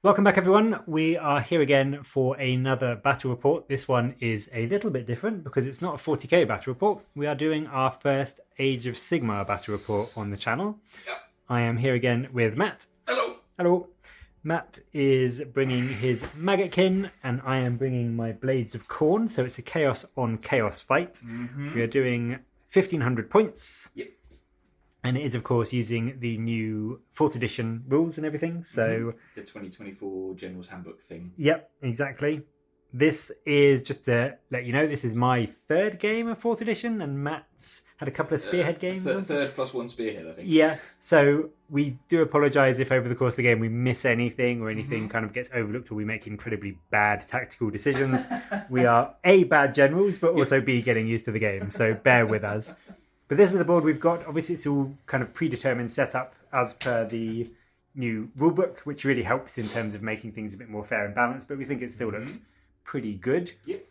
Welcome back, everyone. We are here again for another battle report. This one is a little bit different because it's not a 40k battle report. We are doing our first Age of Sigmar battle report on the channel. Yep. I am here again with Matt. Hello. Hello. Matt is bringing his Maggotkin, and I am bringing my Blades of Khorne. So it's a chaos on chaos fight. We are doing 1500 points. Yep. And it is, of course, using the new 4th edition rules and everything. So the 2024 General's Handbook thing. Yep, exactly. This is, just to let you know, this is my third game of 4th edition, and Matt's had a couple of Spearhead games. Third plus one Spearhead, I think. Yeah, so we do apologise if over the course of the game we miss anything or anything kind of gets overlooked or we make incredibly bad tactical decisions. We are A, bad generals, but also B, getting used to the game, so bear with us. But this is the board we've got. Obviously, it's all kind of predetermined setup as per the new rulebook, which really helps in terms of making things a bit more fair and balanced. But we think it still looks pretty good. Yep.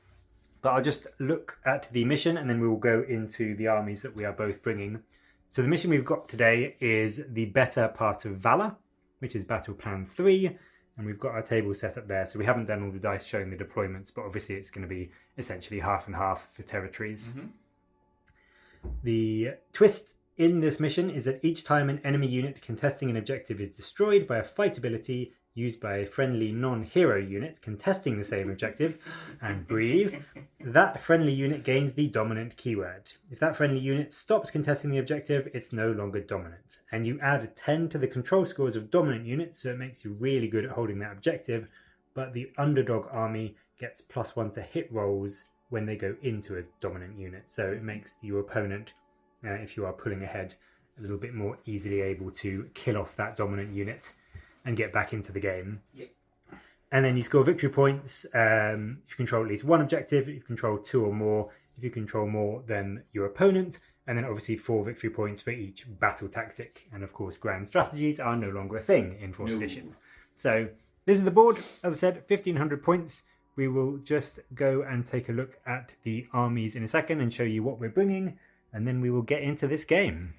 But I'll just look at the mission and then we will go into the armies that we are both bringing. So the mission we've got today is the better part of Valor, which is Battleplan 3. And we've got our table set up there. So we haven't done all the dice showing the deployments, but obviously it's going to be essentially half and half for territories. The twist in this mission is that each time an enemy unit contesting an objective is destroyed by a fight ability used by a friendly non-hero unit contesting the same objective, and breathe, that friendly unit gains the dominant keyword. If that friendly unit stops contesting the objective, it's no longer dominant. And you add 10 to the control scores of dominant units, so it makes you really good at holding that objective, but the underdog army gets +1 to hit rolls when they go into a dominant unit. So it makes your opponent, if you are pulling ahead, a little bit more easily able to kill off that dominant unit and get back into the game. Yep. And then you score victory points if you control at least one objective, if you control 2 or more, if you control more than your opponent, and then obviously 4 victory points for each battle tactic. And of course, grand strategies are no longer a thing in 4th edition. So this is the board. As I said, 1500 points. We will just go and take a look at the armies in a second and show you what we're bringing, and then we will get into this game.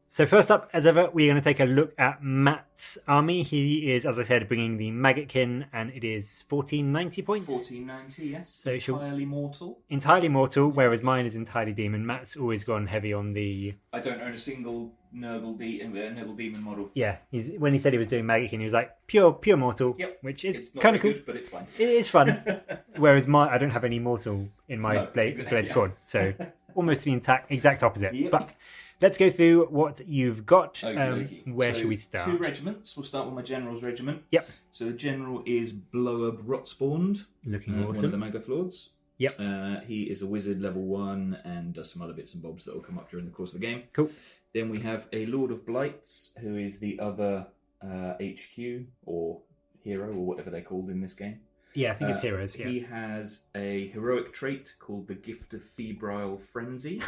So first up, as ever, we're going to take a look at Matt's army. He is, as I said, bringing the Maggotkin, and it is 1490 points. 1490, yes. So entirely mortal. Entirely mortal, whereas mine is entirely demon. Matt's always gone heavy on the... I don't own a single Nurgle demon model. Yeah, when he said he was doing Maggotkin, he was like, pure mortal, which is kind of cool. Good, but it's fine. It is fun. Whereas I don't have any mortal in my Blades of Khorne, so almost the exact opposite. Yep. But let's go through what you've got. Where So, should we start? 2 regiments. We'll start with my general's regiment. Yep. So the general is Blow-Up Rotspawned. Looking One awesome. of the Magath Lords. Yep. He is a wizard level 1 and does some other bits and bobs that will come up during the course of the game. Cool. Then we have a Lord of Blights, who is the other HQ or hero or whatever they're called in this game. Yeah, I think it's heroes. Yeah. He has a heroic trait called the Gift of Febrile Frenzy.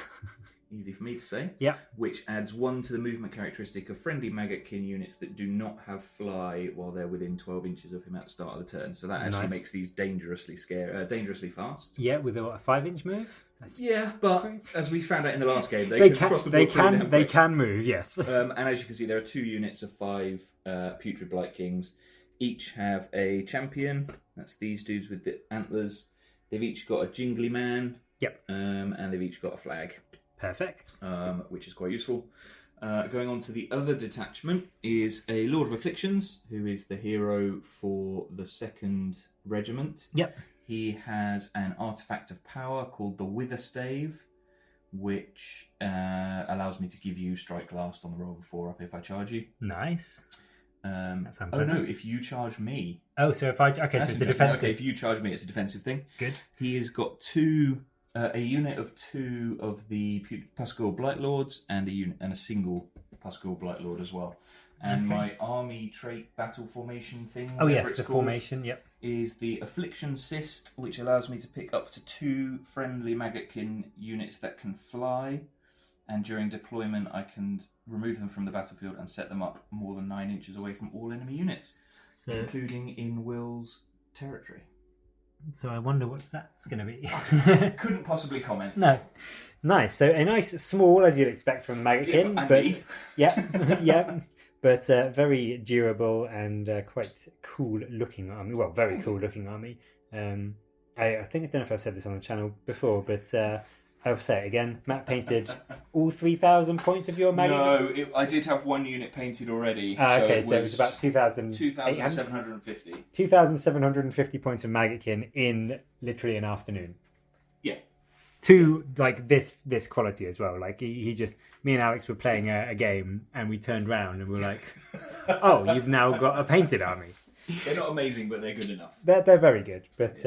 Easy for me to say. Yeah. Which adds 1 to the movement characteristic of friendly Maggotkin units that do not have fly while they're within 12 inches of him at the start of the turn. So that actually makes these dangerously fast. Yeah, with a 5-inch move. Yeah, but as we found out in the last game, they can cross the board. They can move. Yes. And as you can see, there are 2 units of 5 Putrid Blight Kings. Each have a champion. That's these dudes with the antlers. They've each got a jingly man. Yep. And they've each got a flag. Perfect. Which is quite useful. Going on to the other detachment is a Lord of Afflictions, who is the hero for the 2nd regiment. Yep. He has an artifact of power called the Wither Stave, which allows me to give you strike last on the roll of a 4-up if I charge you. Nice. If you charge me. Oh, so if I... Okay, so it's a defensive. Okay, if you charge me, it's a defensive thing. Good. He has got a unit of 2 of the Pascal Blight Lords and a single Pascal Blight Lord as well. And my army trait battle formation thing. Oh yes, the formation. Yep. Is the Affliction Cyst, which allows me to pick up to 2 friendly Maggotkin units that can fly. And during deployment, I can remove them from the battlefield and set them up more than 9 inches away from all enemy units, including in Will's territory. So I wonder what that's going to be. Couldn't possibly comment. No. Nice. So a nice small, as you'd expect from Maggotkin, but yeah. But very durable and quite cool looking army. Well, very cool looking army. I think I don't know if I've said this on the channel before, but I'll say it again. Matt painted all 3,000 points of your Maggotkin. No, I did have one unit painted already. Okay, so it was about 2,750. 2,750 points of Maggotkin in literally an afternoon. Yeah. To like this quality as well. Like he just, me and Alex were playing a game and we turned around and we were like, oh, you've now got a painted army. They're not amazing, but they're good enough. They're very good. But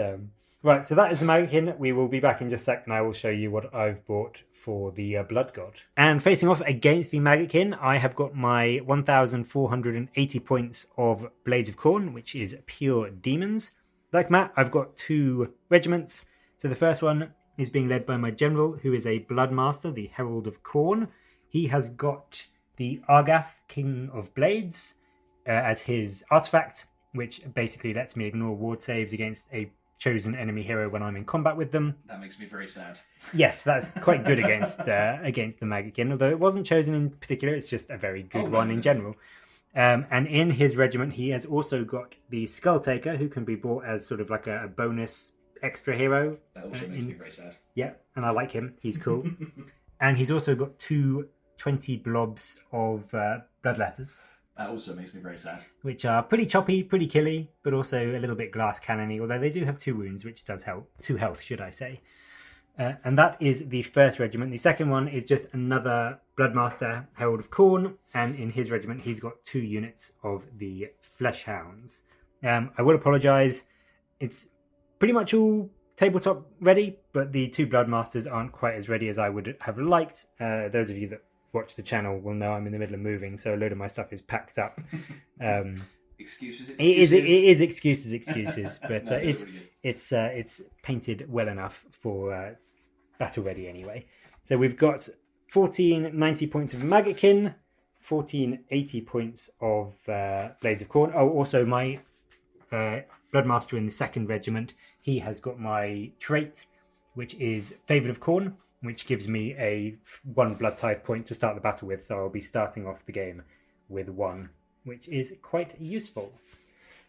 right, so that is the Maggotkin. We will be back in just a sec and I will show you what I've bought for the Blood God. And facing off against the Maggotkin, I have got my 1,480 points of Blades of Khorne, which is pure demons. Like Matt, I've got 2 regiments. So the first one is being led by my general, who is a Bloodmaster, the Herald of Khorne. He has got the Argath, King of Blades, as his artifact, which basically lets me ignore ward saves against a chosen enemy hero when I'm in combat with them. That makes me very sad. Yes, that's quite good against the Maggotkin, although it wasn't chosen in particular, it's just a very good one in general. And in his regiment, he has also got the Skull Taker, who can be bought as sort of like a bonus extra hero. That also makes me very sad. Yeah, and I like him. He's cool. And he's also got 2 20 blobs of bloodletters. That also makes me very sad. Which are pretty choppy, pretty killy, but also a little bit glass cannony, although they do have 2 wounds, which does help. 2 health, should I say. And that is the first regiment. The second one is just another Bloodmaster, Herald of Khorne, and in his regiment he's got 2 units of the Fleshhounds. I will apologise, it's pretty much all tabletop ready, but the 2 Bloodmasters aren't quite as ready as I would have liked. Those of you that watch the channel will know I'm in the middle of moving, so a load of my stuff is packed up. Excuses. It is excuses, but No, it's painted well enough for battle ready anyway. So we've got 1,490 points of Maggotkin, 1,480 points of Blades of Khorne. Oh, also my Bloodmaster in the 2nd regiment, he has got my trait, which is Favoured of Khorne, which gives me a 1 blood tithe point to start the battle with, so I'll be starting off the game with 1, which is quite useful.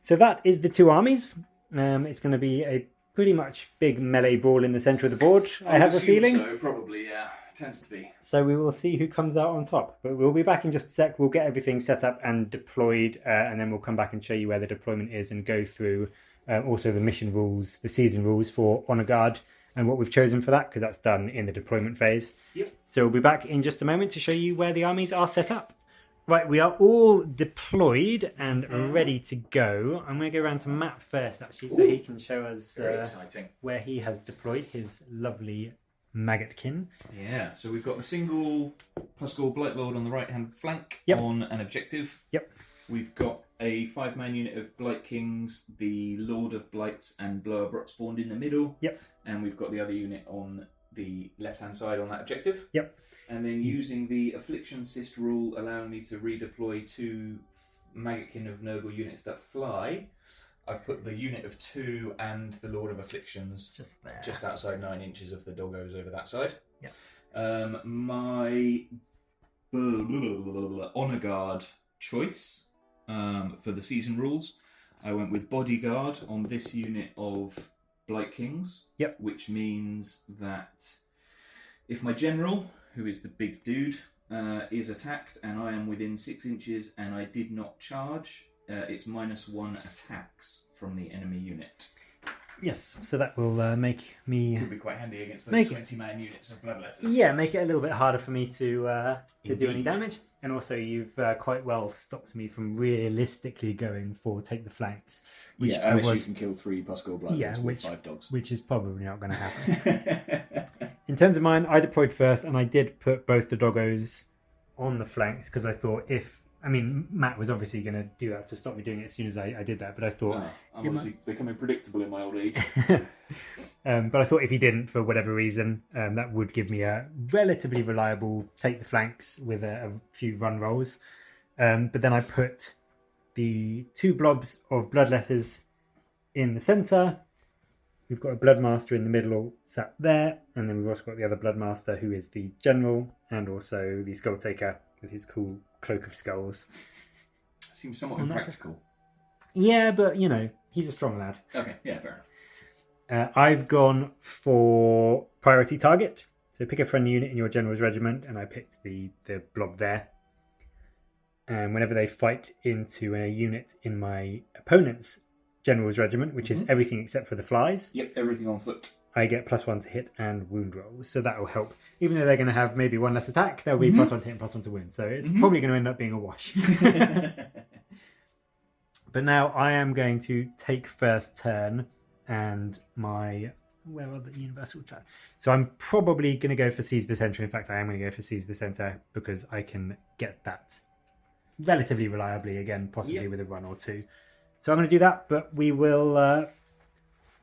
So that is the 2 armies. It's going to be a pretty much big melee brawl in the centre of the board, I have a feeling. So, probably, yeah. Tends to be. So we will see who comes out on top. But we'll be back in just a sec. We'll get everything set up and deployed, and then we'll come back and show you where the deployment is and go through also the mission rules, the season rules for Honour Guard, and what we've chosen for that, because that's done in the deployment phase. Yep. So we'll be back in just a moment to show you where the armies are set up. Right, we are all deployed and ready to go. I'm going to go around to Matt first, actually, so he can show us where he has deployed his lovely Maggotkin. Yeah, so we've got the single Pusgoyle Blightlord on the right-hand flank on an objective. Yep. We've got a 5-man unit of Blight Kings, the Lord of Blights and Blower spawned in the middle. Yep. And we've got the other unit on the left-hand side on that objective. Yep. And then using the Affliction Cyst rule, allowing me to redeploy 2 Maggotkin of Nurgle units that fly, I've put the unit of 2 and the Lord of Afflictions just there, just outside 9 inches of the doggos over that side. Yep. My Honour Guard choice for the season rules, I went with Bodyguard on this unit of Blight Kings. Yep. Which means that if my general, who is the big dude, is attacked and I am within 6 inches and I did not charge, it's -1 attacks from the enemy unit. Yes, so that will make me... Could be quite handy against those 20-man units of Bloodletters. Yeah, make it a little bit harder for me to do any damage. And also you've quite well stopped me from realistically going for take the flanks. Which unless you can kill 3 Pusgoyle Blightlords with 5 dogs. Which is probably not going to happen. In terms of mine, I deployed first and I did put both the doggos on the flanks because I thought Matt was obviously going to do that to stop me doing it as soon as I did that, but I thought... I'm obviously becoming predictable in my old age. But I thought if he didn't, for whatever reason, that would give me a relatively reliable take the flanks with a few run rolls. But then I put the 2 blobs of Bloodletters in the centre. We've got a Bloodmaster in the middle sat there, and then we've also got the other Bloodmaster who is the General, and also the Skull Taker with his cool Cloak of Skulls Seems somewhat Oh, that's impractical. Yeah, but, you know, he's a strong lad. Okay, yeah, fair enough. I've gone for priority target. So pick a friendly unit in your general's regiment, and I picked the blob there. And whenever they fight into a unit in my opponent's general's regiment, which is everything except for the flies. Yep, everything on foot. I get +1 to hit and wound rolls. So that will help. Even though they're going to have maybe one less attack, there'll be +1 to hit and +1 to wound. So it's probably going to end up being a wash. But now I am going to take first turn, and my... Where are the universal chat? So I'm probably going to go for Seize the Center. In fact, I am going to go for Seize the Center because I can get that relatively reliably again, possibly with a run or two. So I'm going to do that, but we will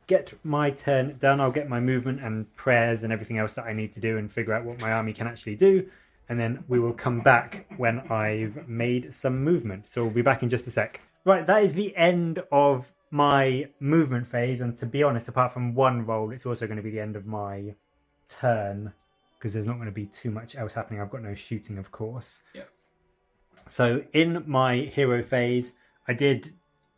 get my turn done. I'll get my movement and prayers and everything else that I need to do and figure out what my army can actually do. And then we will come back when I've made some movement. So we'll be back in just a sec. Right, that is the end of my movement phase. And to be honest, apart from one roll, it's also going to be the end of my turn because there's not going to be too much else happening. I've got no shooting, of course. Yeah. So in my hero phase, I did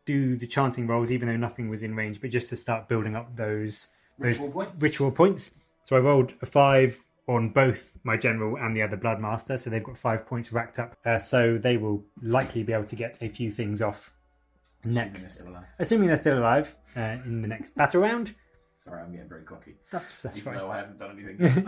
do the chanting rolls, even though nothing was in range, but just to start building up those ritual points. So I rolled a 5 on both my general and the other bloodmaster, so they've got 5 points racked up. So they will likely be able to get a few things off next. Assuming they're still alive in the next battle round. Sorry, I'm getting very cocky. That's even fine. Though I haven't done anything.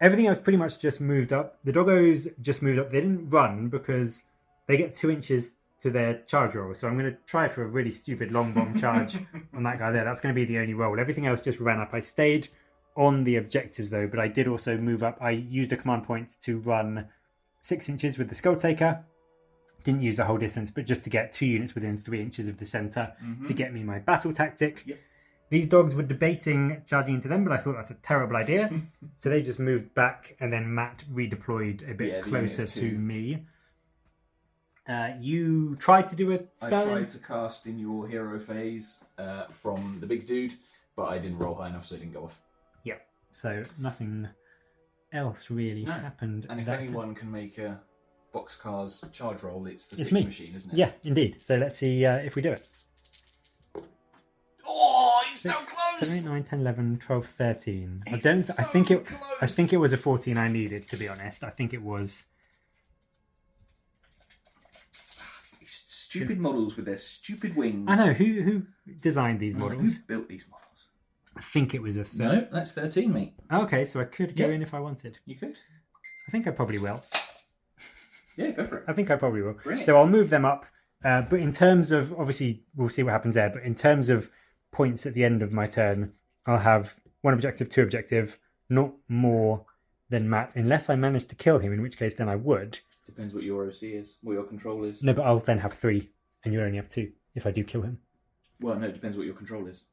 Everything else pretty much just moved up. The doggos just moved up. They didn't run because they get 2 inches to their charge roll. So I'm going to try for a really stupid long bomb charge on that guy there. That's going to be the only roll. Everything else just ran up. I stayed on the objectives though, but I did also move up. I used a command point to run 6 inches with the Skull Taker. Didn't use the whole distance, but just to get 2 units within 3 inches of the centre to get me my battle tactic. Yep. These dogs were debating charging into them, but I thought that's a terrible idea. So they just moved back, and then Matt redeployed a bit closer to me. You tried to do a spell? I tried to cast in your hero phase from the big dude, but I didn't roll high enough, so it didn't go off. Yeah, so nothing else really happened. And if anyone can make a boxcar's charge roll, it's the six me. Machine, isn't it? Yeah, indeed. So let's see if we do it. Oh, he's so close! 7, 8, 9, 10, 11, 12, 13. He's I think it was a 14 I needed, to be honest. I think it was... These stupid models with their stupid wings. I know, who designed these models? Who built these models? I think it was a... No, that's 13, mate. Okay, so I could go in if I wanted. You could? I think I probably will. Yeah, go for it. I think I probably will. Brilliant. So I'll move them up. But in terms of... Obviously, we'll see what happens there. But in terms of points at the end of my turn, I'll have 1 objective, 2 objective, not more than Matt, unless I manage to kill him, in which case then I would. Depends what your OC is, what your control is. No, but I'll then have 3, and you only have 2 if I do kill him. Well, no, it depends what your control is.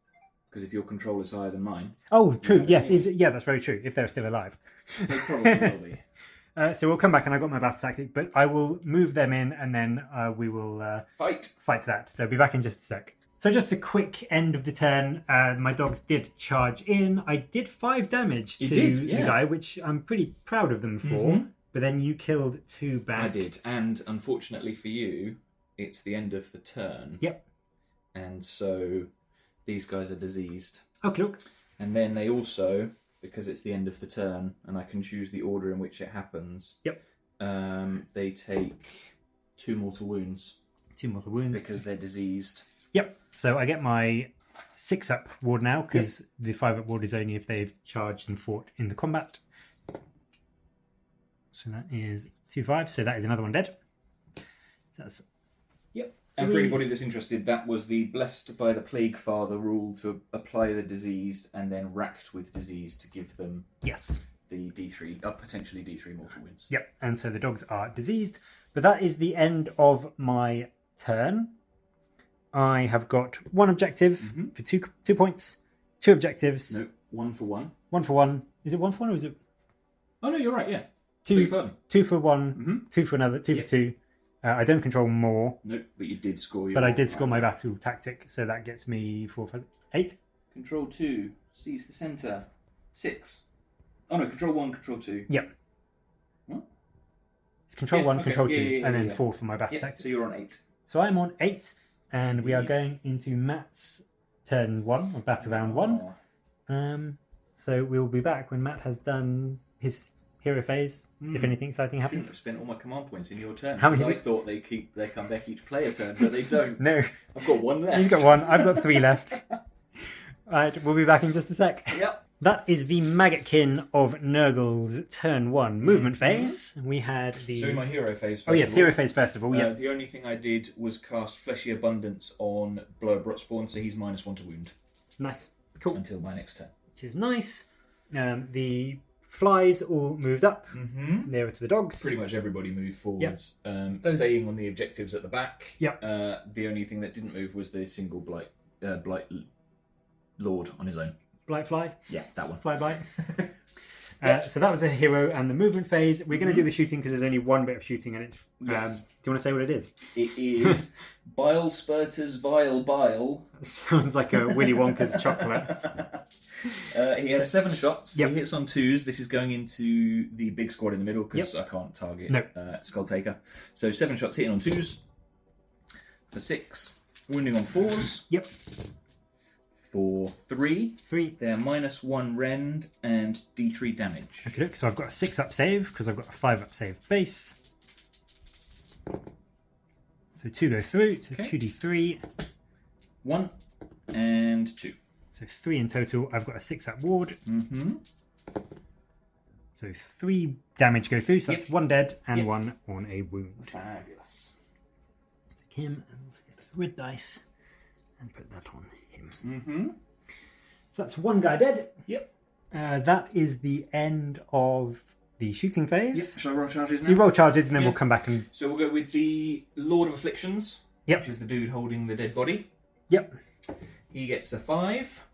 Because if your control is higher than mine... Oh, true, yes. Yeah, that's very true, if they're still alive. They probably will be. So we'll come back, and I've got my battle tactic, but I will move them in, and then we will fight that. So I'll be back in just a sec. So just a quick end of the turn. My dogs did charge in. I did 5 damage to the guy, which I'm pretty proud of them for. But then you killed 2 back. I did, and unfortunately for you, it's the end of the turn. Yep. And so these guys are diseased. Okay, look. And then they also, because it's the end of the turn, and I can choose the order in which it happens. Yep. They take 2 mortal wounds. 2 mortal wounds. Because they're diseased. Yep. So I get my 6-up ward now, because the 5-up ward is only if they've charged and fought in the combat. So that is 2-5. So that is another one dead. So that's... Yep. And for anybody that's interested, that was the blessed by the Plague Father rule to apply the diseased and then racked with disease to give them the D3, potentially D3 mortal wounds. Yep. And so the dogs are diseased. But that is the end of my turn. I have got 1 objective for 2 points, 2 objectives. No, 1 for 1. 1 for 1. Is it 1 for 1 or is it? Oh no, you're right. Yeah. 2 for 1. 2 for another. 2 for 2. I don't control more. Nope, but you did score your... But I did score my battle tactic, so that gets me 4, 5, 8. Control 2, seize the centre, 6. Oh no, control 1, control 2. Yep. What? It's control 1, okay. control 2, Yeah, and then yeah. 4 for my battle Yeah, tactics. so you're on 8. So I'm on 8, and we are Indeed. going into Matt's turn 1, or battle round 1. So we'll be back when Matt has done his hero phase, if anything exciting Shouldn't happens. have spent all my command points in your turn. How many Because I have thought they come back each player turn, but they don't. No. I've got 1 left. You've got 1, I've got 3 left. Alright, we'll be back in just a sec. Yep. That is the Maggotkin of Nurgle's turn 1 movement phase. We had the... So in my hero phase, Oh yes, hero phase first of all, yeah. The only thing I did was cast Fleshy Abundance on Blow Brotspawn, so he's -1 to wound. Nice. Cool. Until my next turn. Which is nice. The flies all moved up nearer to the dogs. Pretty much everybody moved forwards. Yep. Staying on the objectives at the back. Yep. The only thing that didn't move was the single Blight Lord on his own. Blight fly. Yeah, that one. Fly blight. So that was a hero and the movement phase. We're going to do the shooting because there's only one bit of shooting and it's... Yes. Do you want to say what it is? It is Bile Spurter's Vile Bile. Sounds like a Willy Wonka's chocolate. He has 7 shots. Yep. He hits on 2s. This is going into the big squad in the middle because I can't target Skull Taker. So 7 shots hitting on 2s. For 6. Wounding on 4s. Yep. For 3. 3. They're -1 rend and D3 damage. Okay, look, so I've got a 6 up save because I've got a 5 up save base. So 2 go through, so 2d3. 1 and 2. So 3 in total. I've got a 6 up ward. So 3 damage go through, so that's 1 dead and 1 on a wound. Fabulous. Take him and also get a red dice and put that on him. So that's 1 guy dead. Yep. That is the end of the shooting phase. Yep. Shall I roll charges now? So you roll charges and then we'll come back and... So we'll go with the Lord of Afflictions. Yep. Which is the dude holding the dead body. Yep. He gets a 5.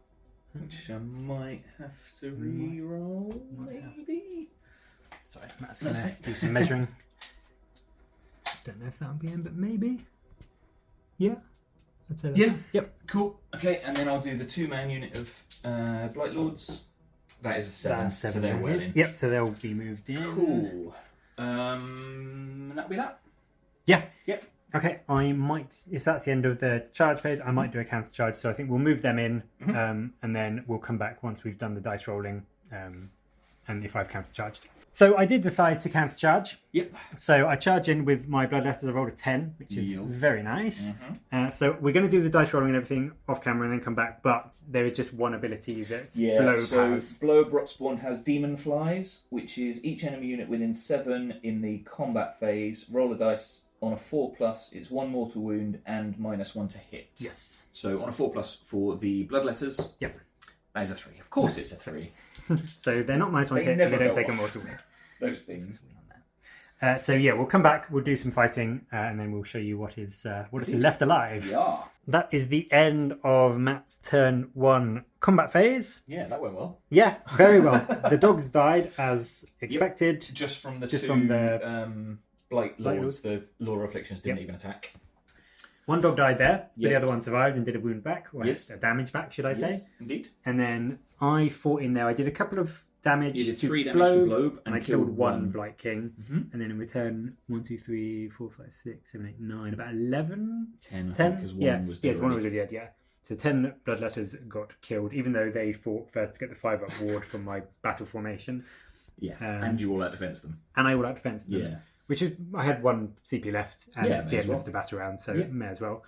Which I might have to re-roll, maybe? Sorry, Matt's going to do some measuring. Don't know if that'll be in, but maybe. Yeah. I'd say that. Yeah. Yep. Cool. Okay, and then I'll do the 2-man unit of Blight Lords. That is a 7, That's 7 so they're well in. Yep, so they'll be moved in. Cool. And that'll be that. Yeah. Yep. Okay, I might, if that's the end of the charge phase, I might do a counter charge. So I think we'll move them in and then we'll come back once we've done the dice rolling and if I've counter charged. So I did decide to counter charge. Yep. So I charge in with my Bloodletters. I rolled a 10, which is very nice. So we're going to do the dice rolling and everything off camera and then come back. But there is just one ability that's Blow powers. Blow Brotspawn has Demon Flies, which is each enemy unit within 7 in the combat phase. Roll a dice on a 4+, it's 1 mortal wound and -1 to hit. Yes. So on a 4+ for the Bloodletters. Yep. That is a 3. Of course it's a 3. So they're not -1 to hit, never they don't go take a off. mortal wound. Those things. So yeah, we'll come back, we'll do some fighting, and then we'll show you what is left alive. Yeah. That is the end of Matt's turn 1 combat phase. Yeah, that went well. Yeah, very well. The dogs died as expected. Yep. Just from the Blight Lords, the Law of Afflictions didn't even attack. 1 dog died there, but the Yes. other one survived and did a wound back, or a damage back, should I say. Yes, indeed. And then I fought in there. I did a couple of damage. You did to 3 damage to Blobe and I killed 1 Blight King. And then in return, 1, 2, 3, 4, 5, 6, 7, 8, 9, about 11? 10, I 10? think, because one was dead. Yes, one was dead, yeah. So 10 Bloodletters got killed, even though they fought first to get the 5 up ward from my battle formation. Yeah, and you all out defense them. And I all out defense them. Yeah. Which is, I had 1 CP left, and it's the may as end well. of the battle round, so may as well.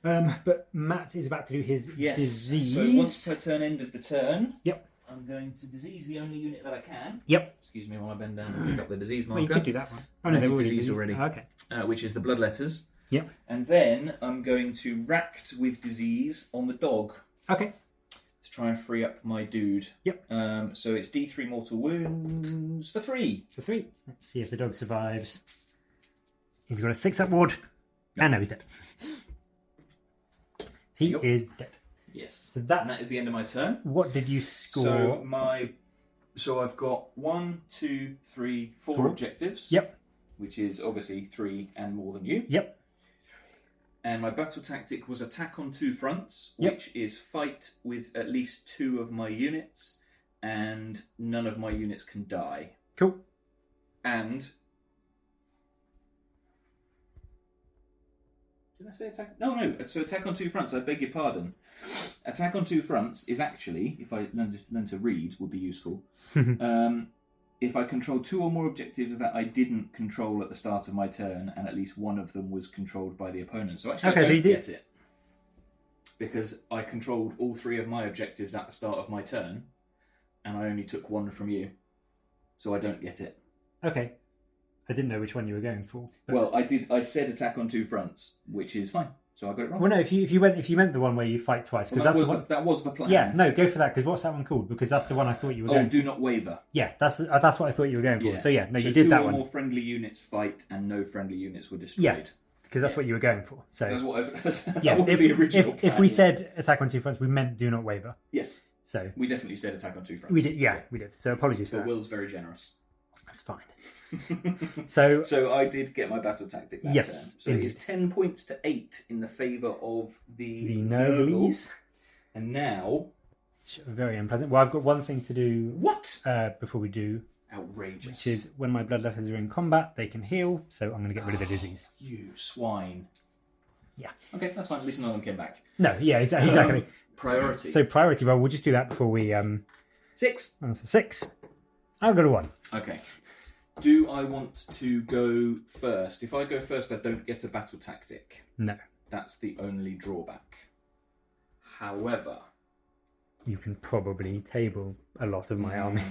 But Matt is about to do his disease. So once per turn, end of the turn, Yep. I'm going to disease the only unit that I can. Yep. Excuse me while I bend down and pick up the disease marker. Well, you could do that one. Oh, no, No, they're he's already diseased diseased. already. Oh, okay. Which is the Bloodletters. Yep. And then I'm going to racked with disease on the dog Okay. to try and free up my dude. Yep. So it's D3 mortal wounds for 3. For 3. Let's see if the dog survives. He's got a 6 up ward. And now he's dead. He is dead. Yes. So that, and that is the end of my turn. what did you score? So I've got 1, 2, 3, 4 objectives. Yep. Which is obviously 3 and more than you. Yep. And my battle tactic was attack on 2 fronts, Yep. which is fight with at least 2 of my units, and none of my units can die. Cool. And Did I say attack? No. So attack on two fronts. I beg your pardon. Attack on two fronts is actually, if I learn to read, would be useful. If I control two or more objectives that I didn't control at the start of my turn, and at least one of them was controlled by the opponent. So actually, I don't get it. Because I controlled all three of my objectives at the start of my turn, and I only took one from you. So I don't get it. Okay. I didn't know which one you were going for. But... Well, I did. I said attack on two fronts, which is fine. So I got it wrong. Well, no. If you meant the one where you fight twice, because that was the plan. Yeah, no, go for that. Because what's that one called? Because that's the one I thought you were going. Oh, do not waver. Yeah, that's what I thought you were going for. Yeah. So yeah, no, you did that one. Two or more friendly units fight, and no friendly units were destroyed. Yeah, because that's what you were going for. So that's what. Yeah, the original if we said attack on two fronts, we meant do not waver. Yes. So we definitely said attack on two fronts. We did. Yeah, we did. So apologies for that. But Will's very generous. That's fine. So I did get my battle tactic that yes, turn. So it is 10 points to 8 in the favour of the Nurgles. And now... Very unpleasant. Well, I've got one thing to do... What? Before we do... Outrageous. Which is when my bloodletters are in combat, they can heal, so I'm going to get rid of the disease. You swine. Yeah. Okay, that's fine. At least none of them came back. No, yeah, exactly. Priority. So priority roll, we'll just do that before we... 6. 6. I'll go to 1. Okay. Do I want to go first? If I go first, I don't get a battle tactic. No. That's the only drawback. However... You can probably table a lot of my army.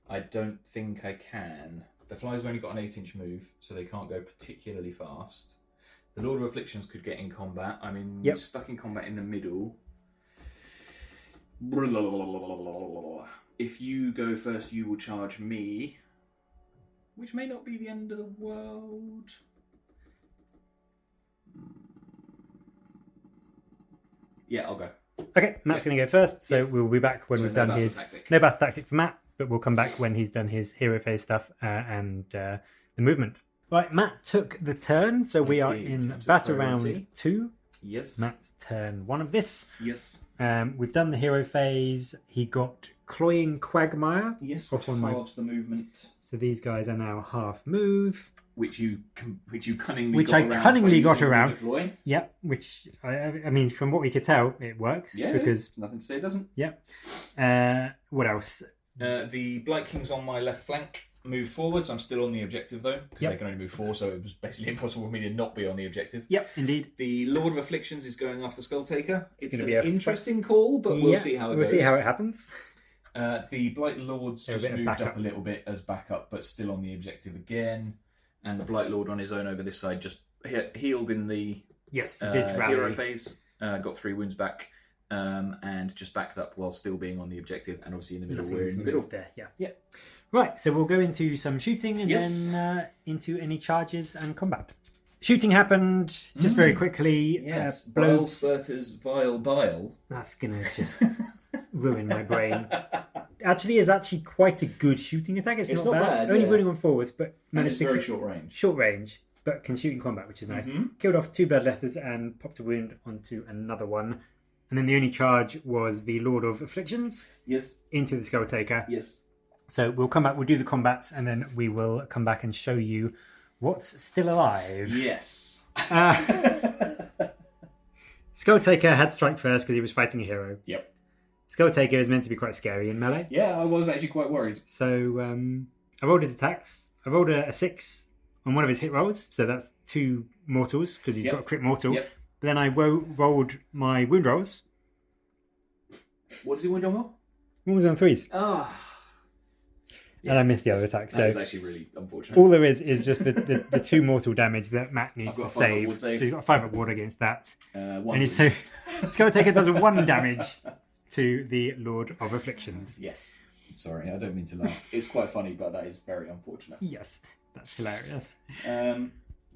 I don't think I can. The fly's only got an 8-inch move, so they can't go particularly fast. The Lord of Afflictions could get in combat. I mean, stuck in combat in the middle. If you go first, you will charge me, which may not be the end of the world. Yeah, I'll go. Okay, Matt's going to go first, so we'll be back when we've done his... Tactic. No battle tactic for Matt, but we'll come back when he's done his hero phase stuff and the movement. Right, Matt took the turn, so we are in battle round 2. Yes. Matt's turn 1 of this. Yes. We've done the hero phase. He got Cloying Quagmire. Yes, which halves the movement. So these guys are now half move. Which you cunningly got around. Yeah, which I mean, from what we could tell, it works. Yeah, because nothing to say it doesn't. Yeah. What else? The Blight Kings on my left flank moved forwards. I'm still on the objective though, because they can only move 4, so it was basically impossible for me to not be on the objective. Yep, indeed. The Lord of Afflictions is going after Skulltaker. It's an interesting call, but we'll see how it goes. We'll see how it happens. The Blight Lords just moved up a little bit as backup, but still on the objective again. And the Blight Lord on his own over this side just healed in the hero phase. Got 3 wounds back, and just backed up while still being on the objective. And obviously in the middle, we're in the middle. There, yeah. Right, so we'll go into some shooting and then into any charges and combat. Shooting happened just very quickly. Yes, Bile Spurter's Vile Bile. That's going to just ruin my brain. Actually, is quite a good shooting attack. It's not bad. Only running on forwards, but managed to very short range. Short range, but can shoot in combat, which is nice. Killed off 2 bloodletters and popped a wound onto another one. And then the only charge was the Lord of Afflictions. Yes. Into the Skulltaker. Yes. So we'll come back. We'll do the combats, and then we will come back and show you what's still alive. Yes. Skulltaker had strike first because he was fighting a hero. Yep. Skulltaker is meant to be quite scary in melee. Yeah, I was actually quite worried. So I rolled his attacks. I rolled a 6 on one of his hit rolls. So that's 2 mortals because he's got a crit mortal. Yep. Then I rolled my wound rolls. What does he wound on? One was on 3s. Yeah, and I missed the other attack. So it's actually really unfortunate. All there is just the 2 mortal damage that Matt needs to save. So he's got a 5 up ward against that. And so Skulltaker does 1 damage to the Lord of Afflictions. Yes. Sorry, I don't mean to laugh. It's quite funny, but that is very unfortunate. Yes, that's hilarious.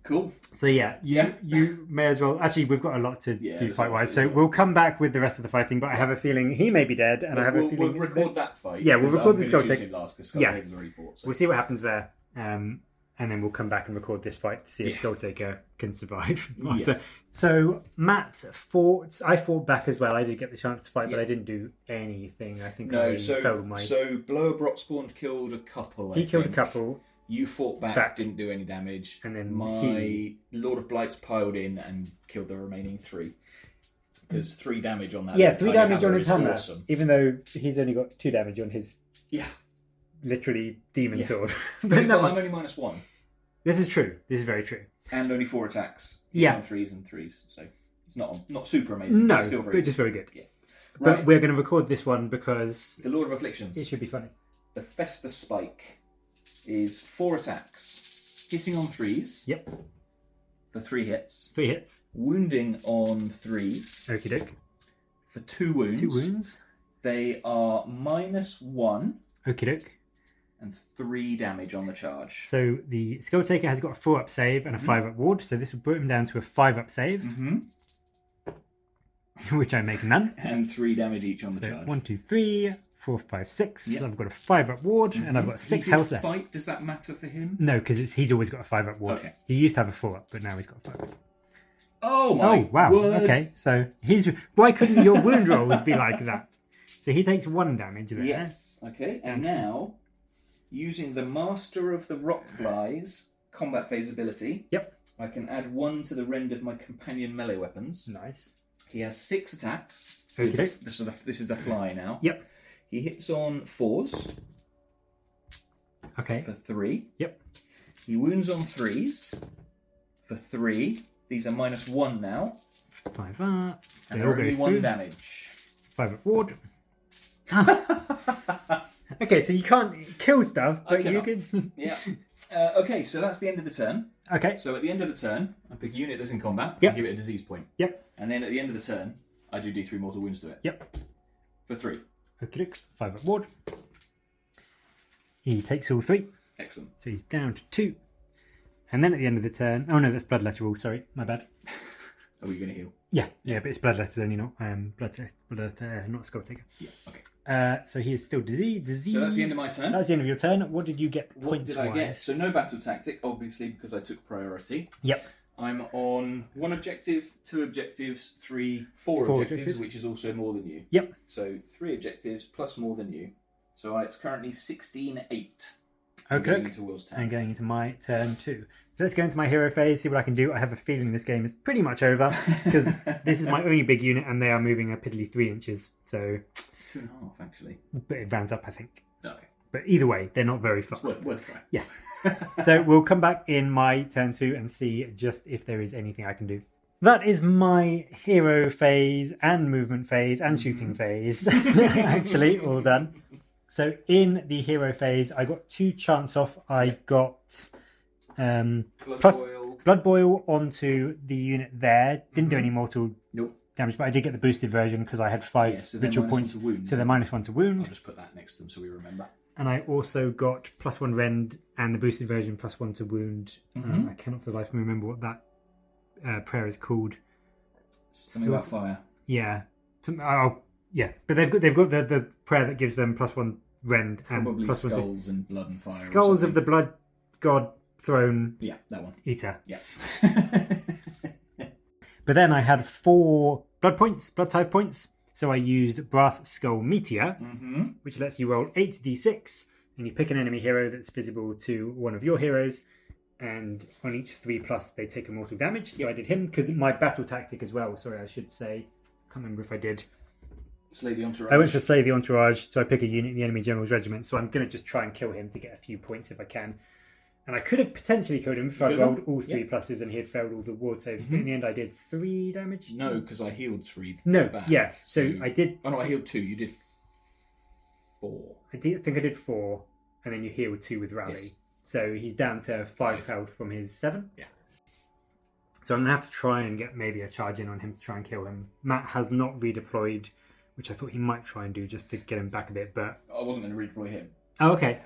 Cool. So you may as well. Actually, we've got a lot to do fight-wise, so we'll come back with the rest of the fighting. But I have a feeling he may be dead, and I have a feeling we'll record that fight. Yeah, we'll record the Skulltaker last because Skulltaker's already fought. So. We'll see what happens there, and then we'll come back and record this fight to see if Skulltaker can survive. Yes. So Matt fought. I fought back as well. I did get the chance to fight, but I didn't do anything. I think so Blower Brockspawn killed a couple. He killed a couple. You fought back, didn't do any damage, and then my Lord of Blights piled in and killed the remaining 3. Because 3 damage on that. Yeah, 3 damage on his hammer. Awesome. Even though he's only got 2 damage on his literally demon sword. But no, I'm only -1. This is true. This is very true. And only 4 attacks. Yeah. On 3s and 3s. So it's not super amazing. No, but still very but just very good. Yeah. But Right. we're going to record this one because The Lord of Afflictions. it should be funny. The Fester Spike is 4 attacks. Hitting on 3s. Yep. For 3 hits. 3 hits. Wounding on 3s. Okie doke. For 2 wounds. 2 wounds. They are -1 Okie doke. and 3 damage on the charge. So the Skull Taker has got a 4-up save and a 5-up ward. So this will put him down to a 5-up save, which I make none. And 3 damage each on the So charge. 1, 2, 3, 4, 5, 6. Yep. I've got a 5-up ward and I've got 6 health left. Fight, does that matter for him? No, because he's always got a 5-up ward. Okay. He used to have a 4-up, but now he's got a 5-up. Oh my wow. word. Okay, so why couldn't your wound rolls be like that? So he takes 1 damage there. Yes. Okay. And now, using the Master of the Rockflies combat phase ability, Yep. I can add 1 to the rend of my companion melee weapons. Nice. He has 6 attacks. Okay. This is the fly now. Yep. He hits on 4s Okay. for 3. Yep. He wounds on 3s for 3. These are -1 now. 5 up. And They all they're only go 1 through. damage. 5-up ward. Okay, so you can't kill stuff, but you cannot. could. Yeah. Okay, so that's the end of the turn. Okay. So at the end of the turn, I pick a unit that's in combat. Yep. I give it a disease point. Yep. And then at the end of the turn, I do D3 mortal wounds to it. Yep. For 3. Okay. 5-up ward. He takes all 3, Excellent. so he's down to 2. And then at the end of the turn, oh no, that's bloodletter rule. Sorry, my bad. Are we going to heal? Yeah, but it's bloodletters only, not bloodletter, not Skull Taker. Yeah. Okay. So he is still disease. So that's the end of my turn. That's the end of your turn. What did you get What points did I get? wise? So no battle tactic, obviously, because I took priority. Yep. I'm on 1 objective, 2 objectives, 3, 4 4 objectives, objectives. which is also more than you. Yep. So 3 objectives plus more than you. So it's currently 16-8. Okay. Going into Will's turn. And going into my turn too. So let's go into my hero phase, see what I can do. I have a feeling this game is pretty much over because this is my only big unit and they are moving a piddly 3 inches. So 2.5 actually. but it rounds up, I think. Okay. But either way, they're not very fast. Worth trying. Yeah. So we'll come back in my turn 2 and see just if there is anything I can do. That is my hero phase and movement phase and shooting phase. Actually, all done. So in the hero phase, I got 2 chance off. I got plus Blood Boil onto the unit there. Didn't do any mortal damage, but I did get the boosted version because I had 5 ritual points. So they're -1 to wound. I'll just put that next to them so we remember. And I also got +1 rend and the boosted version +1 to wound. I cannot for the life of me remember what that prayer is called. Something about fire. Yeah. Yeah. But they've got the prayer that gives them +1 rend Probably and +1 skulls and blood and fire. Skulls of the Blood God Throne. Yeah, that one. Eater. Yeah. But then I had 4 blood tithe points. So I used Brass Skull Meteor, which lets you roll 8d6, and you pick an enemy hero that's visible to one of your heroes, and on each 3+, they take a mortal damage. So I did him, because my battle tactic as well, sorry, I should say, I can't remember if I did. Slay the Entourage. I went for Slay the Entourage, so I pick a unit in the enemy general's regiment, so I'm going to just try and kill him to get a few points if I can. And I could have potentially killed him if I rolled all 3 pluses and he had failed all the ward saves, but in the end I did 3 damage. No, because I healed 3 No, back. yeah, so I did... Oh no, I healed 2, you did 4. I think I did 4, and then you healed 2 with Rally. Yes. So he's down to 5 health from his 7. Yeah. So I'm going to have to try and get maybe a charge in on him to try and kill him. Matt has not redeployed, which I thought he might try and do just to get him back a bit, but... I wasn't going to redeploy him. Oh, okay.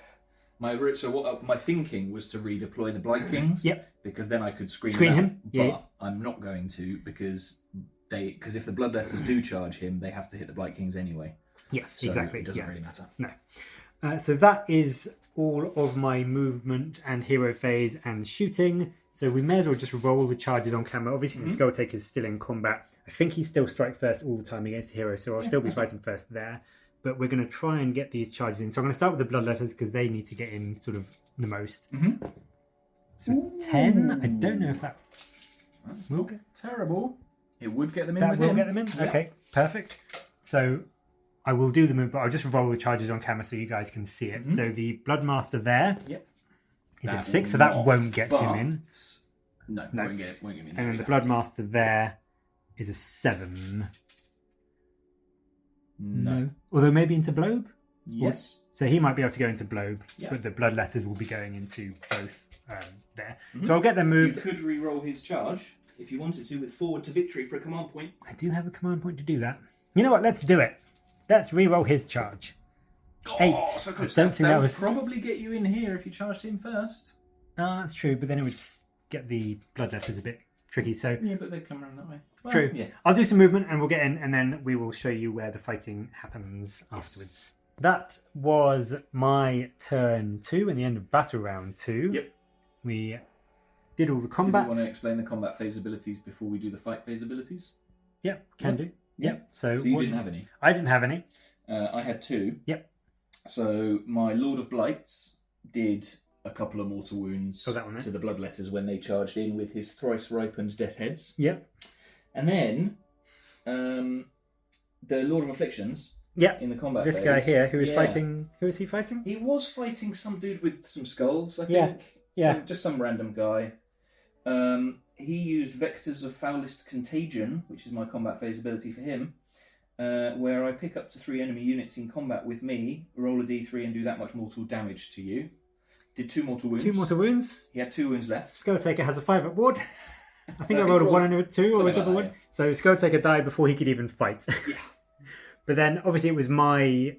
My thinking was to redeploy the Blight Kings. Yep. Because then I could screen him. Yeah. But I'm not going to because if the Bloodletters do charge him, they have to hit the Blight Kings anyway. Yes, So exactly. it doesn't really matter. No. So that is all of my movement and hero phase and shooting. So we may as well just roll the charges on camera. Obviously, the Skull Taker is still in combat. I think he's still strike first all the time against the hero, so I'll still be fighting first there. but we're going to try and get these charges in. So I'm going to start with the bloodletters because they need to get in sort of the most. So 10. I don't know if that will get terrible. It would get them in. That with will him. get them in. Yeah. Okay, perfect. So I will do them, but I'll just roll the charges on camera so you guys can see it. So the Bloodmaster there is at 6, so that won't get him in. No, won't get him in. And then the Bloodmaster there is a 7. No. Although maybe into Blobe? Yes. So he might be able to go into Blobe, but the Bloodletters will be going into both there. So I'll get them moved. You could re-roll his charge if you wanted to with forward to victory for a command point. I do have a command point to do that. You know what? Let's do it. Let's re-roll his charge. 8. So I don't think that was... probably get you in here if you charged him first. Oh, that's true, but then it would get the Bloodletters a bit tricky. So yeah, but they'd come around that way. Well, true. Yeah. I'll do some movement and we'll get in, and then we will show you where the fighting happens afterwards. That was my turn 2 and the end of battle round 2. Yep. We did all the combat. Do you want to explain the combat phase abilities before we do the fight phase abilities? Yep, can do. Yep. So you didn't have any? I didn't have any. I had 2. Yep. So my Lord of Blights did a couple of mortal wounds that one, to the Bloodletters when they charged in with his thrice ripened Death Heads. Yep. And then the Lord of Afflictions. Yeah, in the combat this phase. Guy here, who is fighting... Who is he fighting? He was fighting some dude with some skulls, I think. Yeah. Just some random guy. He used Vectors of Foulest Contagion, which is my combat phase ability for him, where I pick up to 3 enemy units in combat with me, roll a d3 and do that much mortal damage to you. Did 2 mortal wounds. 2 mortal wounds. He had 2 wounds left. Skulltaker has a 5 up ward. I think I rolled a 1 and a 2 or a double 1. So Skulltaker died before he could even fight. Yeah. But then, obviously, it was my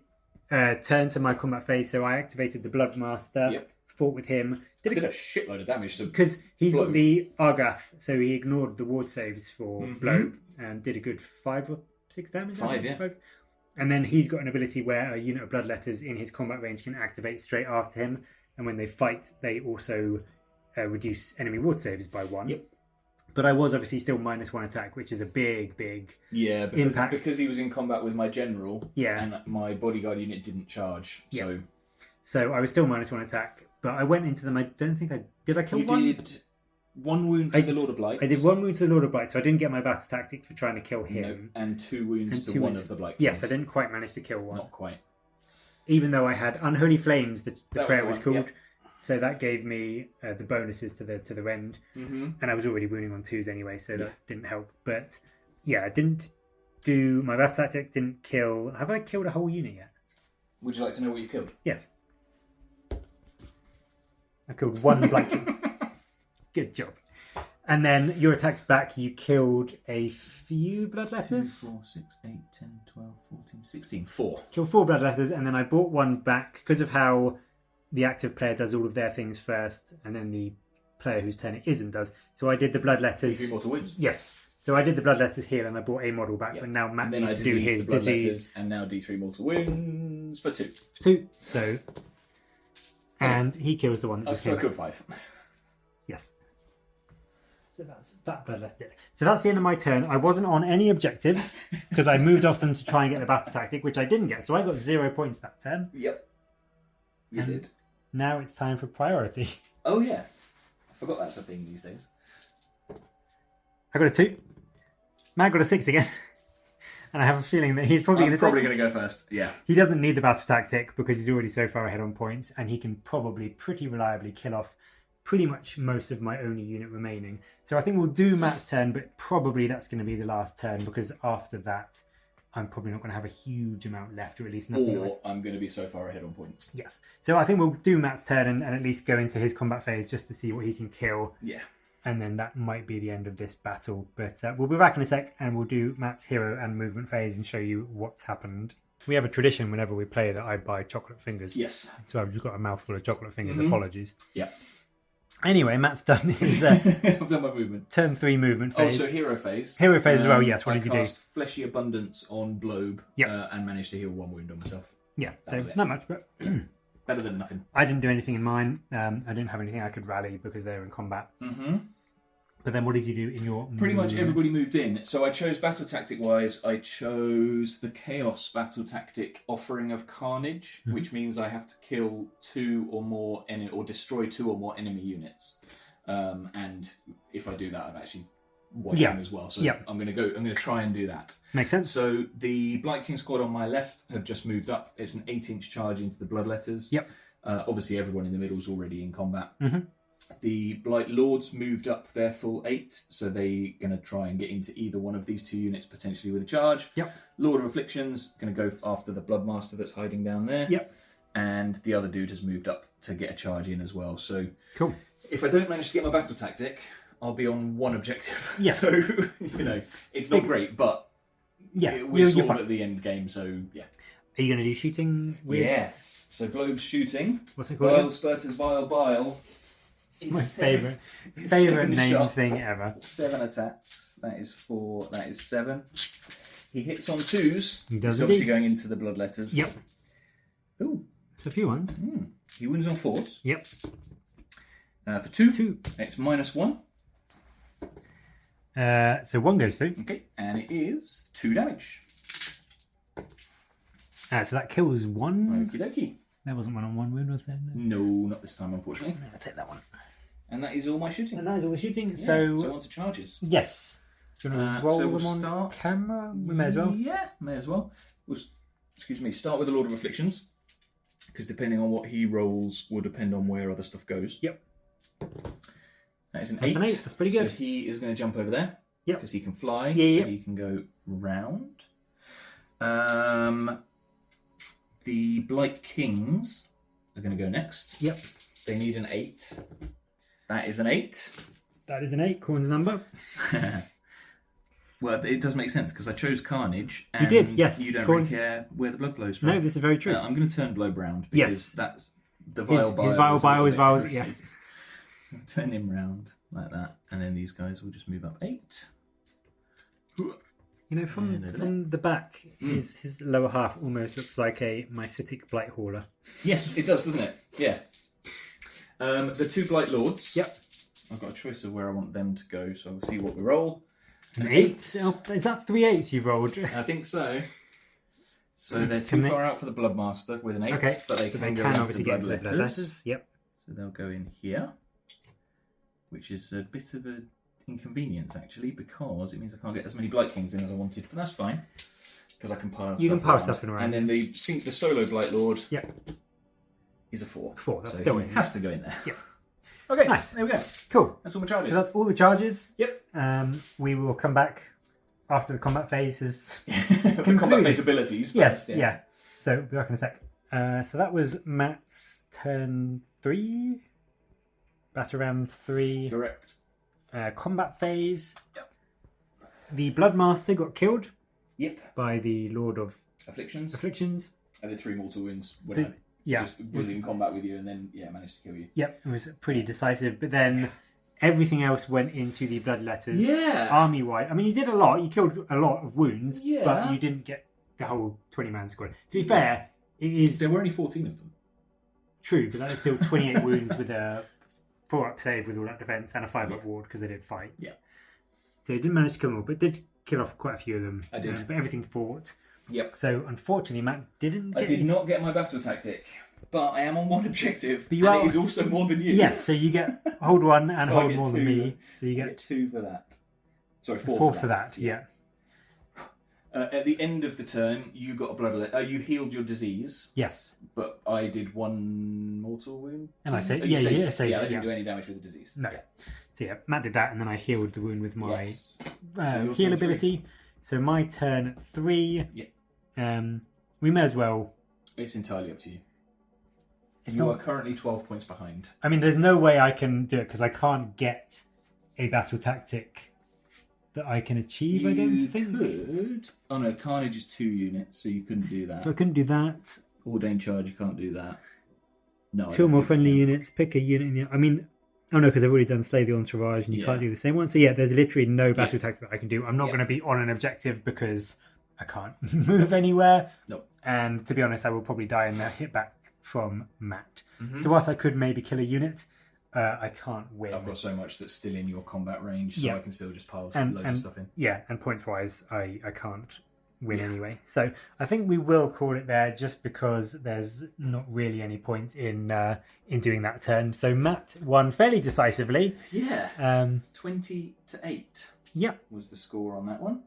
turn to my combat phase, so I activated the Bloodmaster, fought with him. Did a shitload of damage to because he's Blobe. got the Argath, so he ignored the ward saves for Blobe and did a good 5 or 6 damage. 5, yeah. And then he's got an ability where a unit of Bloodletters in his combat range can activate straight after him, and when they fight, they also reduce enemy ward saves by 1. Yep. But I was obviously still -1 attack, which is a big impact. Because he was in combat with my general, Yeah. and my bodyguard unit didn't charge. Yeah. So I was still -1 attack, but I went into them. I don't think I kill one. You did 1 wound to the Lord of Blights. I did 1 wound to the Lord of Blights, so I didn't get my battle tactic for trying to kill him. No, and 2 wounds to one of the Blight. Yes, I didn't quite manage to kill one. Not quite. Even though I had Unholy Flames, the prayer was called. Yep. So that gave me the bonuses to the end, and I was already wounding on 2s anyway, so that didn't help. But yeah, I didn't do my battle tactic. Didn't kill. Have I killed a whole unit yet? Would you like to know what you killed? Yes, I killed 1 Blight King. Good job. And then your attacks back. You killed a few Bloodletters. 2, 4, 6, 8, 10, 12, 14, 16. 4. Killed 4 Bloodletters, and then I brought 1 back because of how the active player does all of their things first, and then the player whose turn it isn't does. So I did the Bloodletters. 3 mortal wounds. Yes. So I did the Bloodletters here, and I brought a model back. But now Matt needs to do his disease. And now D3 mortal wounds for 2. 2. So, and he kills the one that just so came I killed out. 5. Yes. So that's that Bloodletter. So that's the end of my turn. I wasn't on any objectives because I moved off them to try and get the battle tactic, which I didn't get. So I got 0 points that turn. Yep. You did. Now it's time for priority. Oh yeah, I forgot that's a thing these days. I got a 2. Matt got a 6 again. And I have a feeling that he's probably going to go first. Yeah. He doesn't need the battle tactic because he's already so far ahead on points, and he can probably pretty reliably kill off pretty much most of my only unit remaining. So I think we'll do Matt's turn, but probably that's going to be the last turn because after that, I'm probably not going to have a huge amount left, or at least nothing. Or I'm going to be so far ahead on points. Yes. So I think we'll do Matt's turn and at least go into his combat phase just to see what he can kill. Yeah. And then that might be the end of this battle. But we'll be back in a sec and we'll do Matt's hero and movement phase and show you what's happened. We have a tradition whenever we play that I buy chocolate fingers. Yes. So I've just got a mouthful of chocolate fingers. Apologies. Yeah. Anyway, Matt's done his I've done my movement. turn 3 movement phase. Oh, so hero phase. Hero phase as well, yes. What did you do? I cast Fleshy Abundance on Blobe and managed to heal 1 wound on myself. Yeah, so not much, but better than nothing. I didn't do anything in mine. I didn't have anything I could rally because they were in combat. Mm-hmm. But then what did you do in your... Pretty much everybody moved in. So I chose battle tactic wise, I chose the Chaos battle tactic Offering of Carnage, which means I have to kill 2 or more or destroy 2 or more enemy units. And if I do that, I've actually watched them as well. So I'm going to try and do that. Makes sense. So the Blight King squad on my left have just moved up. It's an 8-inch charge into the Bloodletters. Yep. Obviously, everyone in the middle is already in combat. The Blight Lords moved up their full 8, so they're going to try and get into either one of these 2 units, potentially with a charge. Yep. Lord of Afflictions, going to go after the Bloodmaster that's hiding down there. Yep. And the other dude has moved up to get a charge in as well. So cool. If I don't manage to get my battle tactic, I'll be on 1 objective. Yeah. So, it's not great, but we're sort of at the end game, so yeah. Are you going to do shooting with... Yes. So Globe's shooting. What's it called? Bile Spurters Vile Bile. It's my favourite name shots, thing ever. 7 attacks. That is 4. That is 7. He hits on 2s. He does He's obviously going into the Bloodletters. Yep. Ooh. It's a few ones. He wins on 4s. Yep. For 2, it's -1. So 1 goes through. Okay, and it is 2 damage. So that kills 1. Okie dokie. There wasn't 1 on 1 wound, was there? No, not this time, unfortunately. I'll take that one. And that is all my shooting. And that is all the shooting. Yeah, so on to charges. Yes. Do you want to roll them on camera? We may as well. Yeah, may as well. We'll start with the Lord of Afflictions. Because depending on what he rolls will depend on where other stuff goes. Yep. That is an That's 8. an 8. That's pretty good. So he is going to jump over there. Yep. Because he can fly. Yeah, so he can go round. The Blight Kings are going to go next. Yep. They need an 8. That is an 8. That is an 8. Khorne's number. Well, it does make sense because I chose Carnage. And you did, yes. You don't really care where the blood flows from. No, this is very true. I'm going to turn Blow round because that's the Vile Bile. His Vile Bile is Vile, yeah. So turn him round like that, and then these guys will just move up 8. You know, from the back, his lower half almost looks like a Mycetic Blight Hauler. Yes, it does, doesn't it? Yeah. The 2 Blight Lords. Yep. I've got a choice of where I want them to go, so we'll see what we roll. An 8? Oh, is that 3 8s you've rolled? I think so. So they're too far out for the Bloodmaster with an 8, okay. but they can go obviously the get Blood the Letters. Yep. So they'll go in here, which is a bit of an inconvenience actually, because it means I can't get as many Blight Kings in as I wanted, but that's fine because I can pile stuff around. And then the solo Blight Lord. Yep. Is a 4. 4. That's so still in. Has to go in there. Yep. Okay. Nice. There we go. Cool. That's all my charges. So that's all the charges. Yep. We will come back after the combat phase has the combat phase abilities. Yes. Yeah. So we'll be back in a sec. So that was Matt's turn 3. Battle round 3. Correct. Combat phase. Yep. The Bloodmaster got killed. Yep. By the Lord of Afflictions. I did 3 mortal wounds when I just was in combat with you, and then managed to kill you. Yep, it was pretty decisive. But then everything else went into the Bloodletters. Yeah. Army wide. I mean, you did a lot. You killed a lot of wounds. Yeah. But you didn't get the whole 20-man squad. To be fair, it is. There were only 14 of them. True, but that is still 28 wounds with a 4-up save with all that defense and a 5-up ward because they did fight. Yeah. So you didn't manage to kill them all, but did kill off quite a few of them. I did. But everything fought. Yep. So unfortunately, Matt didn't. I did not get my battle tactic, but I am on 1 objective, but and it is also more than you. Yes, so you get hold 1 and so hold more than me. So you get 2 for that. Sorry, 4 for that. Yeah. At the end of the turn, you got a blood. You healed your disease. Yes. But I did 1 mortal wound. And I saved. I didn't do any damage with the disease. No. Yeah. So yeah, Matt did that, and then I healed the wound with my heal ability. So my turn 3. Yeah. We may as well. It's entirely up to you. You are currently 12 points behind. I mean, there's no way I can do it because I can't get a battle tactic that I can achieve. I don't think. Could. Oh no, Carnage is 2 units, so you couldn't do that. So I couldn't do that. Ordained Charge, you can't do that. No. 2 more friendly units. Pick a unit in the. I mean. Oh no, because I've already done Slay the Entourage and you can't do the same one. So yeah, there's literally no battle tactic that I can do. I'm not going to be on an objective because I can't move anywhere. No. And to be honest, I will probably die in the hit back from Matt. So whilst I could maybe kill a unit, I can't win. I've got so much that's still in your combat range, so Yeah. I can still just pile And- loads and- of stuff in. Yeah, and points-wise, I can't win Yeah. anyway. So I think we will call it there, just because there's not really any point in doing that turn. So Matt won fairly decisively. Yeah. 20-8 Yeah. was the score on that one.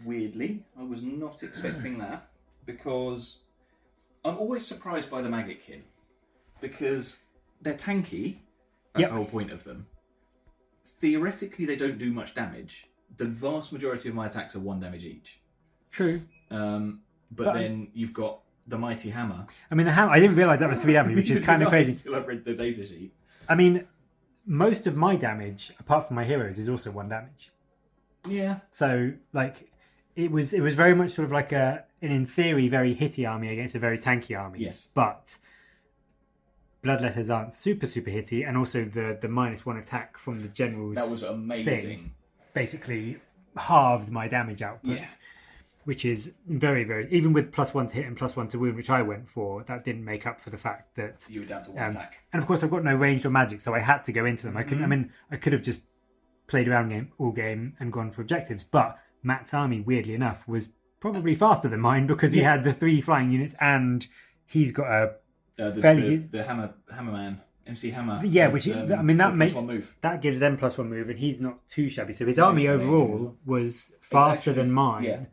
Weirdly, I was not expecting that, because I'm always surprised by the Maggotkin, because they're tanky. That's Yep. the whole point of them. Theoretically, they don't do much damage. The vast majority of my attacks are 1 damage each. True. But then you've got the mighty hammer. I mean, the hammer, I didn't realise that was 3 damage, which is kind of crazy. Until I read the data sheet. I mean, most of my damage, apart from my heroes, is also 1 damage. Yeah. So, like, it was very much sort of like an in theory, very hitty army against a very tanky army. Yes. But Bloodletters aren't super hitty, and also the -1 attack from the generals That was amazing. basically halved my damage output. Yeah. Which is very, even with +1 to hit and +1 to wound, which I went for, that didn't make up for the fact that You were down to 1 attack. And of course, I've got no ranged or magic, so I had to go into them. I could have just played around all game and gone for objectives, but Matt's army, weirdly enough, was probably faster than mine, because he had the 3 flying units, and he's got a The Hammerman, MC Hammer. yeah, is, which that +1 makes move. that gives them +1 move, and he's not too shabby. So his army overall was faster than mine.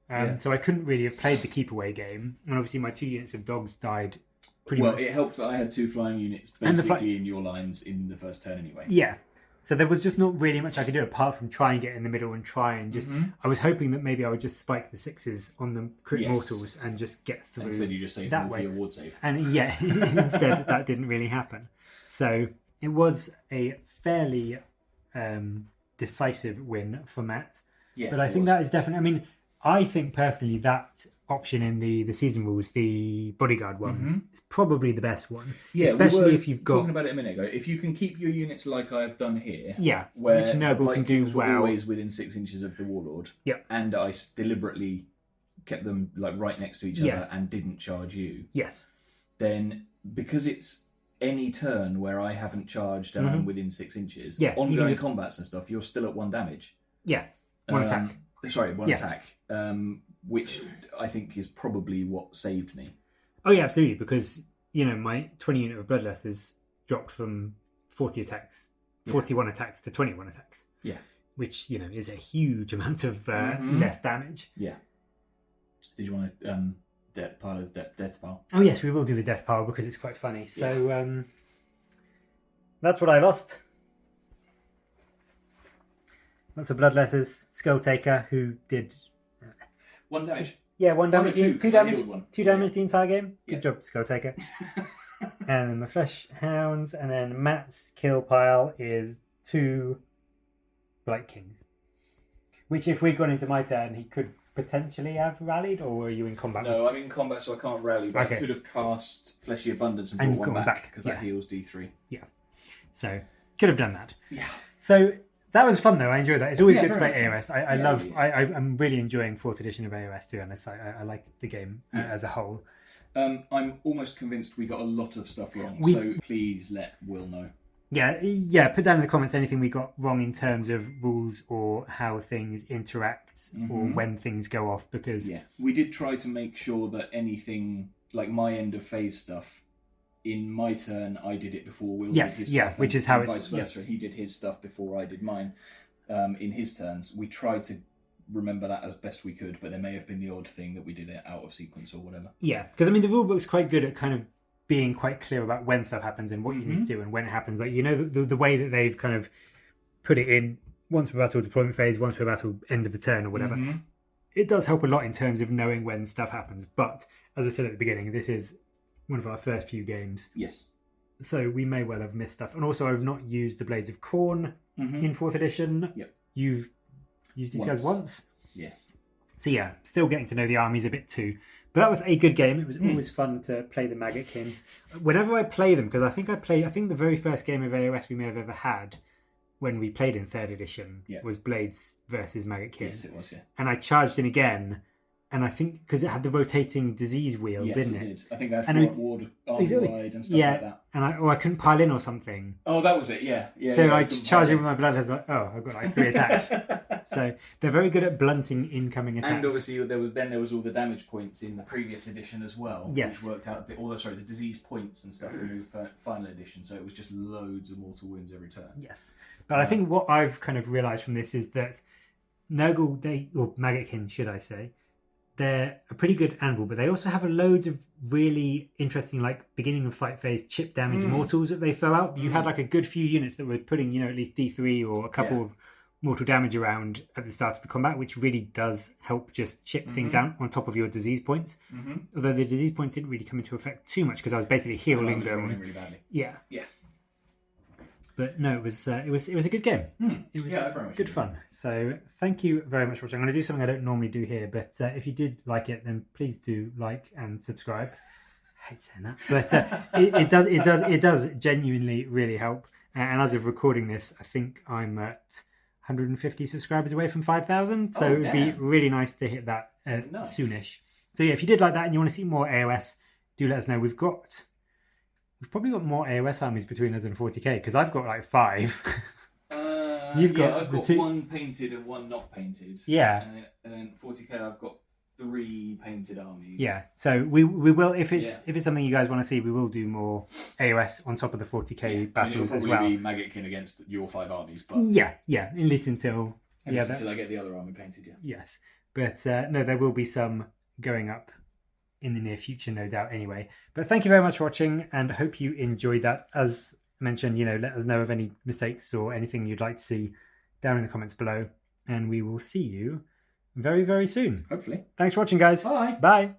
Yeah. So I couldn't really have played the keep away game, and obviously my 2 units of dogs died pretty much. Well, it helped that I had 2 flying units And the basically in your lines in the first turn anyway. Yeah. So there was just not really much I could do apart from try and get in the middle and try and just... I was hoping that maybe I would just spike the 6s on the crit mortals and just get through. Instead you just saved that them for way. your ward save. And yeah, instead that didn't really happen. So it was a fairly decisive win for Matt. Yeah, but I think that is definitely... I mean, I think personally that option in the season rules, the bodyguard one, is probably the best one. Yeah, especially if you've got... talking about it a minute ago. If you can keep your units like I've done here, where which noble the can do Vikings were well, always within 6 inches of the warlord. And I deliberately kept them like right next to each other and didn't charge you. Yes. Then because it's any turn where I haven't charged and I'm within 6 inches, ongoing combats and stuff, you're still at 1 damage. Yeah, 1 attack. Sorry, 1 attack. Which I think is probably what saved me. Oh yeah, absolutely, because my 20 unit of Bloodletters dropped from 41 attacks to 21 attacks. Yeah, which is a huge amount of less damage. Yeah. Did you want to death pile? Oh yes, we will do the death pile because it's quite funny. So that's what I lost. Lots of Bloodletters, Skull Taker, who did 1 damage. 1 damage. 2 damage. One. 2 damage the entire game. Good job, Skull Taker. And then the Flesh Hounds, and then Matt's kill pile is 2 Blight Kings. Which, if we'd gone into my turn, he could potentially have rallied, or were you in combat? No, I'm in combat, so I can't rally. But I could have cast Fleshy Abundance and brought one back because that heals D3. Yeah. So could have done that. Yeah. So. That was fun though. I enjoyed that. It's always good to play AoS. I'm really enjoying 4th edition of AoS, to be honest. I like the game as a whole. I'm almost convinced we got a lot of stuff wrong, so please let Will know. Yeah. Put down in the comments anything we got wrong in terms of rules or how things interact or when things go off, because we did try to make sure that anything like my end of phase stuff. In my turn, I did it before Will did his stuff. Which is how it's... vice versa. He did his stuff before I did mine in his turns. We tried to remember that as best we could, but there may have been the odd thing that we did it out of sequence or whatever. Yeah, because I mean, the rulebook's quite good at kind of being quite clear about when stuff happens and what you need to do and when it happens. Like, the way that they've kind of put it in, once per battle deployment phase, once per battle end of the turn or whatever. It does help a lot in terms of knowing when stuff happens. But, as I said at the beginning, this is one of our first few games. Yes. So we may well have missed stuff. And also I've not used the Blades of Khorne in 4th edition. Yep. You've used these guys once. Yeah. So yeah, still getting to know the armies a bit too. But that was a good game. It was always fun to play the Maggotkin. Whenever I play them, because I think the very first game of AoS we may have ever had when we played in 3rd edition was Blades versus Maggotkin. Yes, it was, yeah. And I charged in again and I think because it had the rotating disease wheel, Yes, didn't it it? did. I think I had And Front Ward, Army Wide and stuff yeah, like that. and I couldn't pile in or something. Oh, that was it, yeah. So yeah, I just charged in with my blood. I was like, oh, I've got like 3 attacks. So they're very good at blunting incoming attacks. And obviously there was all the damage points in the previous edition as well. Yes. Which worked out, the disease points and stuff removed for final edition, so it was just loads of mortal wounds every turn. Yes. But I think what I've kind of realised from this is that Nurgle, or Maggotkin, should I say, they're a pretty good anvil, but they also have loads of really interesting, like, beginning of fight phase chip damage mortals that they throw out. You had like a good few units that were putting, at least D3 or a couple of mortal damage around at the start of the combat, which really does help just chip things down on top of your disease points. Although the disease points didn't really come into effect too much because I was basically healing them. Really badly. Yeah. Yeah. But no, it was a good game. It was very much good fun. So thank you very much for watching. I'm going to do something I don't normally do here, but if you did like it, then please do like and subscribe. I hate saying that, but it does genuinely really help. And as of recording this, I think I'm at 150 subscribers away from 5,000. So it would be really nice to hit that soonish. So yeah, if you did like that and you want to see more AoS, do let us know. We've probably got more AoS armies between us and 40k because I've got like 5. I've got 1 painted and 1 not painted. Yeah. And then 40k, I've got 3 painted armies. Yeah. So we will, if it's something you guys want to see, we will do more AoS on top of the 40k battles as well. It'll probably be Maggotkin against your 5 armies, but yeah, at least until I get the other army painted. Yeah. Yes, but no, there will be some going up in the near future, no doubt, anyway. But thank you very much for watching, and I hope you enjoyed that. As mentioned, let us know of any mistakes or anything you'd like to see down in the comments below, and we will see you very, very soon. Hopefully. Thanks for watching, guys. Bye. Bye.